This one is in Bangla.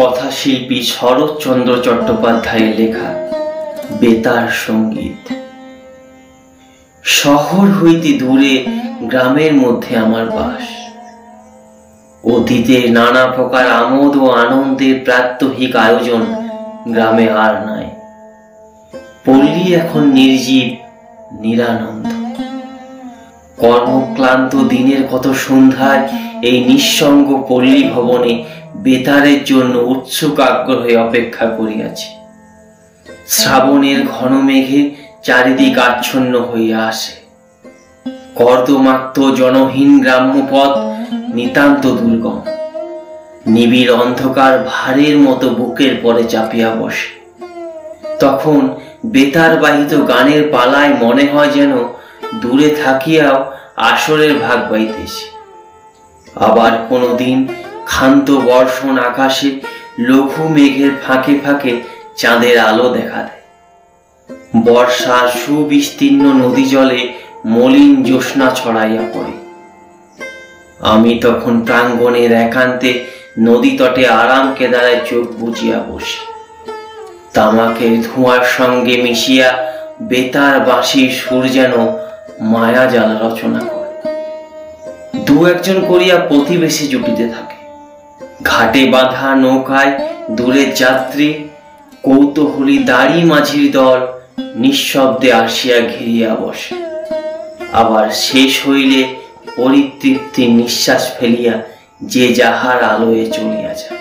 কথাশিল্পী শরৎচন্দ্র চট্টোপাধ্যায়ের লেখা বেতার সঙ্গীত। শহর হইতে দূরে গ্রামের মধ্যে আমার বাস। অতীতের নানা প্রকার আমোদ ও আনন্দের প্রাত্যহিক আয়োজন গ্রামে আর নাই। পল্লী এখন নির্জীব, নিরানন্দ। কর্মক্লান্ত দিনের কত সন্ধ্যায় এই নিঃসঙ্গ পল্লী ভবনে বেতারের জন্য উৎসুক আগ্রহে অপেক্ষা করিয়াছি। শ্রাবণের ঘন মেঘে চারিদিক আচ্ছন্ন হইয়া আসে। কর্দমাক্ত জনহীন গ্রাম্য পথ নিতান্ত দুর্গম। নিবিড় অন্ধকার ভারের মতো বুকের পরে চাপিয়া বসে। তখন বেতার বাহিত গানের পালায় মনে হয় যেন দূরে থাকিয়াও আসরের ভাগ পাইতেছি। আবার কোনদিন ক্ষান্ত বর্ষণ আকাশে লঘু মেঘের ফাঁকে ফাঁকে চাঁদের আলো দেখা দেয়। বর্ষার সুবিস্তীর্ণ নদী জলে মলিন জ্যোৎস্না ছড়াইয়া পড়ে। আমি তখন প্রাঙ্গণের একান্তে নদী তটে আরাম কেদারায় চোখ বুজিয়া বসি। তামাকের ধোঁয়ার সঙ্গে মিশিয়া বেতার বাঁশির সুর যেন মায়াজাল রচনা করে। দু একজন করিয়া প্রতিবেশী জুটিতে থাকে। ঘাটে বাঁধা নৌকায় দূরের যাত্রী, কৌতূহলী দাড়ি মাঝির দল নিঃশব্দে আসিয়া ঘিরিয়া বসে। আবার শেষ হইলে পরিতৃপ্তি নিঃশ্বাস ফেলিয়া যে যাহার আলোয় চলিয়া যায়।